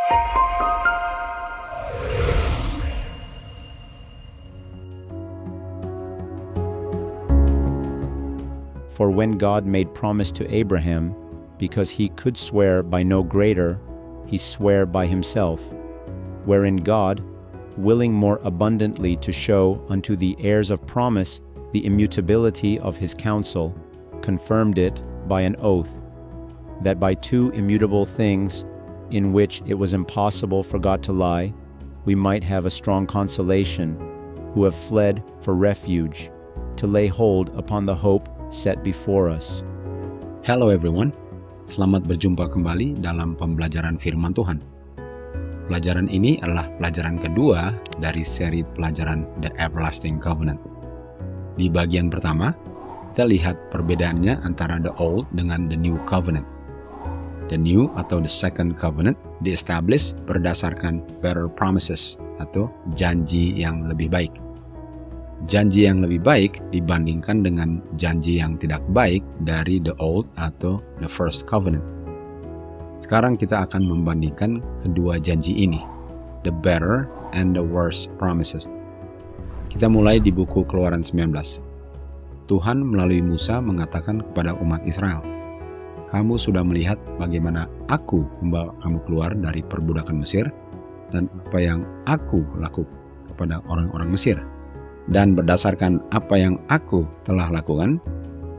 For when God made promise to Abraham, because he could swear by no greater, he sware by himself, wherein God, willing more abundantly to show unto the heirs of promise the immutability of his counsel, confirmed it by an oath, that by two immutable things, in which it was impossible for God to lie, we might have a strong consolation, who have fled for refuge, to lay hold upon the hope set before us. Hello everyone, selamat berjumpa kembali dalam pembelajaran firman Tuhan. Pelajaran ini adalah pelajaran kedua dari seri pelajaran The Everlasting Covenant. Di bagian pertama, kita lihat perbedaannya antara the Old dengan the New Covenant. The New atau the Second Covenant di-establish berdasarkan better promises atau janji yang lebih baik. Janji yang lebih baik dibandingkan dengan janji yang tidak baik dari the Old atau the First Covenant. Sekarang kita akan membandingkan kedua janji ini, the better and the worse promises. Kita mulai di buku Keluaran 19. Tuhan melalui Musa mengatakan kepada umat Israel, "Kamu sudah melihat bagaimana aku membawa kamu keluar dari perbudakan Mesir dan apa yang aku lakukan kepada orang-orang Mesir. Dan berdasarkan apa yang aku telah lakukan,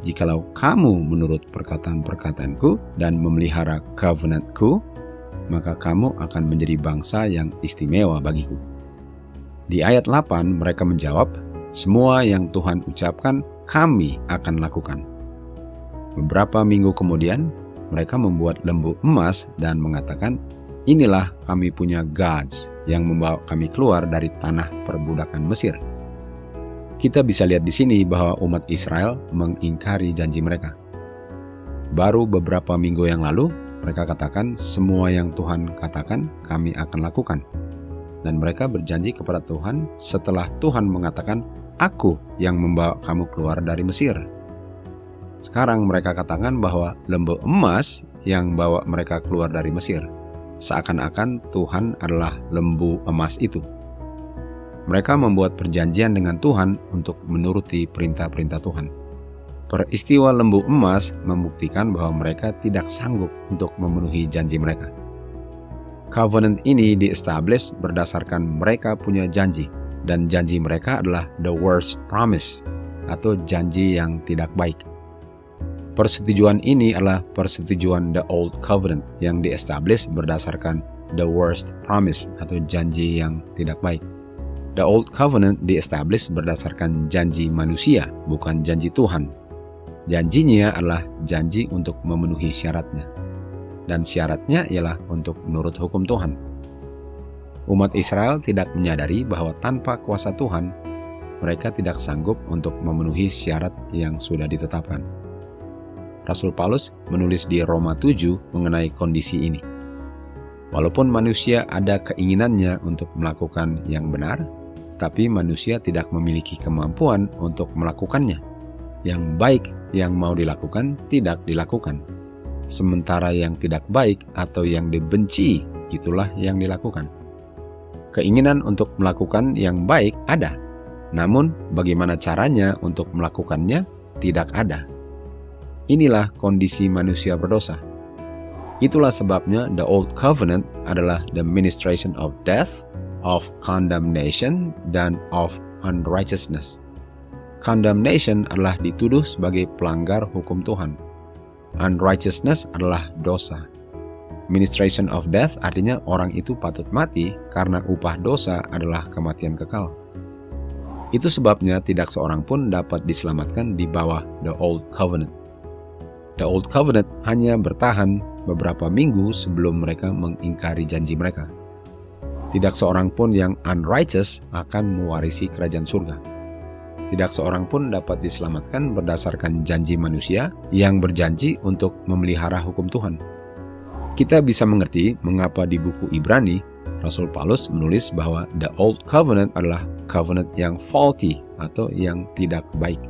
jikalau kamu menurut perkataan-perkataanku dan memelihara covenantku, maka kamu akan menjadi bangsa yang istimewa bagiku." Di ayat 8 mereka menjawab, "Semua yang Tuhan ucapkan kami akan lakukan." Beberapa minggu kemudian, mereka membuat lembu emas dan mengatakan, "Inilah kami punya gods yang membawa kami keluar dari tanah perbudakan Mesir." Kita bisa lihat di sini bahwa umat Israel mengingkari janji mereka. Baru beberapa minggu yang lalu, mereka katakan semua yang Tuhan katakan kami akan lakukan. Dan mereka berjanji kepada Tuhan setelah Tuhan mengatakan, "Aku yang membawa kamu keluar dari Mesir." Sekarang mereka katakan bahwa lembu emas yang bawa mereka keluar dari Mesir. Seakan-akan Tuhan adalah lembu emas itu. Mereka membuat perjanjian dengan Tuhan untuk menuruti perintah-perintah Tuhan. Peristiwa lembu emas membuktikan bahwa mereka tidak sanggup untuk memenuhi janji mereka. Covenant ini di-establish berdasarkan mereka punya janji, dan janji mereka adalah the worst promise, atau janji yang tidak baik. Persetujuan ini adalah persetujuan the Old Covenant yang di-establish berdasarkan the worst promise, atau janji yang tidak baik. The Old Covenant di-establish berdasarkan janji manusia, bukan janji Tuhan. Janjinya adalah janji untuk memenuhi syaratnya. Dan syaratnya ialah untuk menurut hukum Tuhan. Umat Israel tidak menyadari bahwa tanpa kuasa Tuhan, mereka tidak sanggup untuk memenuhi syarat yang sudah ditetapkan. Rasul Paulus menulis di Roma 7 mengenai kondisi ini. Walaupun manusia ada keinginannya untuk melakukan yang benar, tapi manusia tidak memiliki kemampuan untuk melakukannya. Yang baik yang mau dilakukan tidak dilakukan. Sementara yang tidak baik atau yang dibenci, itulah yang dilakukan. Keinginan untuk melakukan yang baik ada, namun bagaimana caranya untuk melakukannya tidak ada. Inilah kondisi manusia berdosa. Itulah sebabnya the Old Covenant adalah the ministration of death, of condemnation, dan of unrighteousness. Condemnation adalah dituduh sebagai pelanggar hukum Tuhan. Unrighteousness adalah dosa. Ministration of death artinya orang itu patut mati karena upah dosa adalah kematian kekal. Itu sebabnya tidak seorang pun dapat diselamatkan di bawah the Old Covenant. The Old Covenant hanya bertahan beberapa minggu sebelum mereka mengingkari janji mereka. Tidak seorang pun yang unrighteous akan mewarisi kerajaan surga. Tidak seorang pun dapat diselamatkan berdasarkan janji manusia yang berjanji untuk memelihara hukum Tuhan. Kita bisa mengerti mengapa di buku Ibrani, Rasul Paulus menulis bahwa the Old Covenant adalah covenant yang faulty atau yang tidak baik.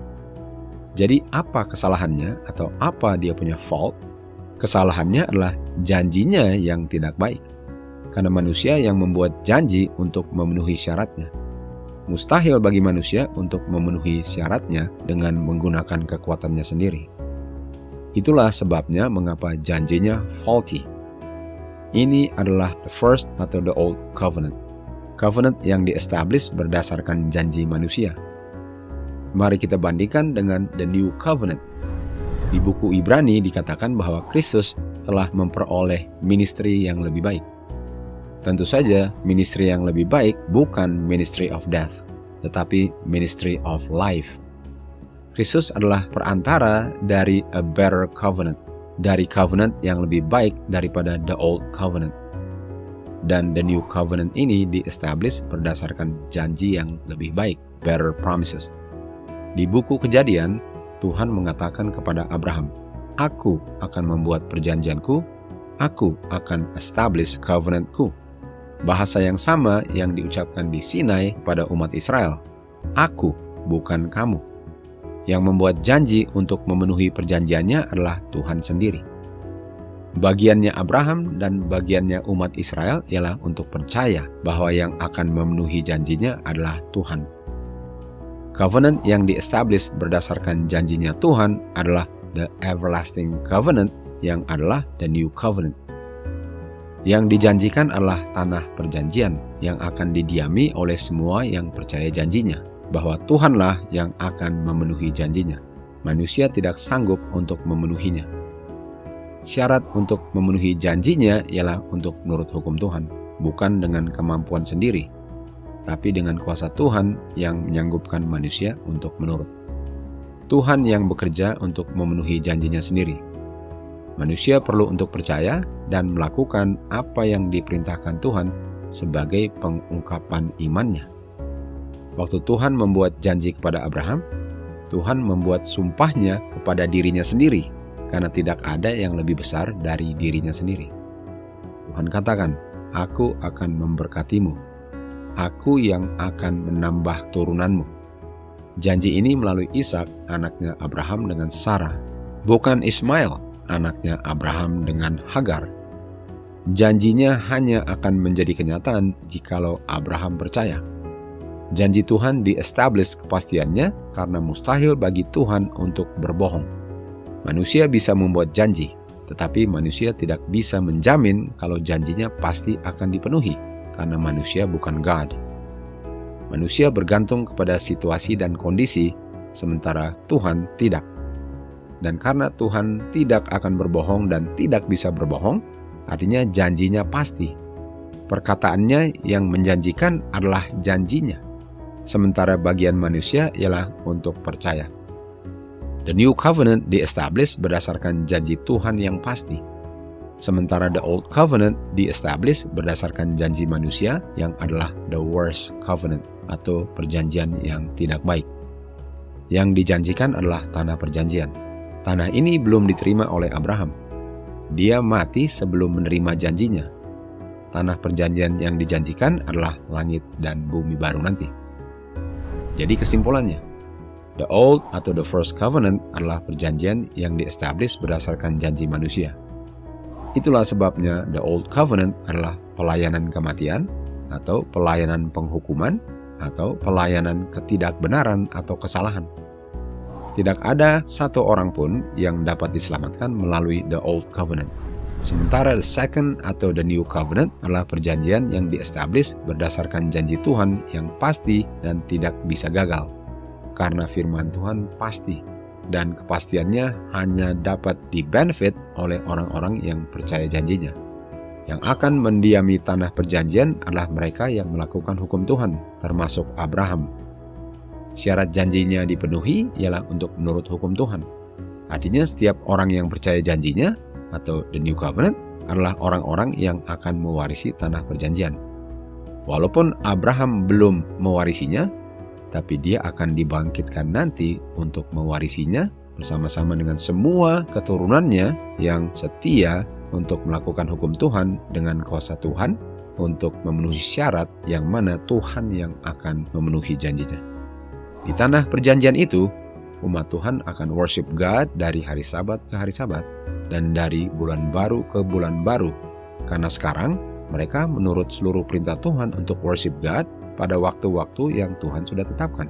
Jadi apa kesalahannya atau apa dia punya fault? Kesalahannya adalah janjinya yang tidak baik. karena manusia yang membuat janji untuk memenuhi syaratnya. Mustahil bagi manusia untuk memenuhi syaratnya dengan menggunakan kekuatannya sendiri. Itulah sebabnya mengapa janjinya faulty. Ini adalah the first atau the old covenant. Covenant yang di-establish berdasarkan janji manusia. Mari kita bandingkan dengan the new covenant. Di buku Ibrani dikatakan bahwa Kristus telah memperoleh ministry yang lebih baik. Tentu saja, ministry yang lebih baik bukan ministry of death, tetapi ministry of life. Kristus adalah perantara dari a better covenant, dari covenant yang lebih baik daripada the old covenant. Dan the new covenant ini di-establish berdasarkan janji yang lebih baik, better promises. Di buku Kejadian, Tuhan mengatakan kepada Abraham, "Aku akan membuat perjanjianku, aku akan establish covenantku." Bahasa yang sama yang diucapkan di Sinai pada umat Israel. Aku, bukan kamu. Yang membuat janji untuk memenuhi perjanjiannya adalah Tuhan sendiri. Bagiannya Abraham dan bagiannya umat Israel ialah untuk percaya bahwa yang akan memenuhi janjinya adalah Tuhan. Covenant yang di-establish berdasarkan janjinya Tuhan adalah the everlasting covenant yang adalah the new covenant. Yang dijanjikan adalah tanah perjanjian yang akan didiami oleh semua yang percaya janjinya, bahwa Tuhanlah yang akan memenuhi janjinya. Manusia tidak sanggup untuk memenuhinya. Syarat untuk memenuhi janjinya ialah untuk menurut hukum Tuhan, bukan dengan kemampuan sendiri, tapi dengan kuasa Tuhan yang menyanggupkan manusia untuk menurut. Tuhan yang bekerja untuk memenuhi janjinya sendiri. Manusia perlu untuk percaya dan melakukan apa yang diperintahkan Tuhan sebagai pengungkapan imannya. Waktu Tuhan membuat janji kepada Abraham, Tuhan membuat sumpahnya kepada dirinya sendiri, karena tidak ada yang lebih besar dari dirinya sendiri. Tuhan katakan, "Aku akan memberkatimu. Aku yang akan menambah turunanmu." Janji ini melalui Ishak, anaknya Abraham dengan Sarah, bukan Ismail, anaknya Abraham dengan Hagar. Janjinya hanya akan menjadi kenyataan jikalau Abraham percaya. Janji Tuhan di-establish kepastiannya karena mustahil bagi Tuhan untuk berbohong. Manusia bisa membuat janji, tetapi manusia tidak bisa menjamin kalau janjinya pasti akan dipenuhi, karena manusia bukan God. Manusia bergantung kepada situasi dan kondisi, sementara Tuhan tidak. Dan karena Tuhan tidak akan berbohong dan tidak bisa berbohong, artinya janjinya pasti. Perkataannya yang menjanjikan adalah janjinya, sementara bagian manusia ialah untuk percaya. The new covenant di-establish berdasarkan janji Tuhan yang pasti, sementara the old covenant di-establish berdasarkan janji manusia yang adalah the worst covenant atau perjanjian yang tidak baik. Yang dijanjikan adalah tanah perjanjian. Tanah ini belum diterima oleh Abraham. Dia mati sebelum menerima janjinya. Tanah perjanjian yang dijanjikan adalah langit dan bumi baru nanti. Jadi kesimpulannya, the old atau the first covenant adalah perjanjian yang di-establish berdasarkan janji manusia. Itulah sebabnya the old covenant adalah pelayanan kematian, atau pelayanan penghukuman, atau pelayanan ketidakbenaran atau kesalahan. Tidak ada satu orang pun yang dapat diselamatkan melalui the old covenant. Sementara the second atau the new covenant adalah perjanjian yang di-establish berdasarkan janji Tuhan yang pasti dan tidak bisa gagal. Karena firman Tuhan pasti, dan kepastiannya hanya dapat di-benefit oleh orang-orang yang percaya janjinya. Yang akan mendiami tanah perjanjian adalah mereka yang melakukan hukum Tuhan, termasuk Abraham. Syarat janjinya dipenuhi ialah untuk menurut hukum Tuhan. Artinya setiap orang yang percaya janjinya, atau the new covenant, adalah orang-orang yang akan mewarisi tanah perjanjian. Walaupun Abraham belum mewarisinya, tapi dia akan dibangkitkan nanti untuk mewarisinya bersama-sama dengan semua keturunannya yang setia untuk melakukan hukum Tuhan dengan kuasa Tuhan untuk memenuhi syarat yang mana Tuhan yang akan memenuhi janjinya. Di tanah perjanjian itu, umat Tuhan akan worship God dari hari Sabat ke hari Sabat dan dari bulan baru ke bulan baru. Karena sekarang Mereka menurut seluruh perintah Tuhan untuk worship God pada waktu-waktu yang Tuhan sudah tetapkan.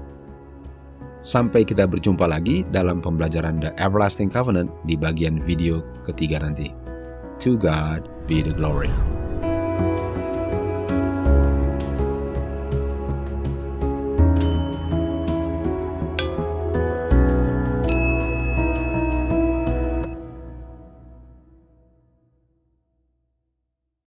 Sampai kita berjumpa lagi dalam pembelajaran The Everlasting Covenant di bagian video ketiga nanti. To God be the glory.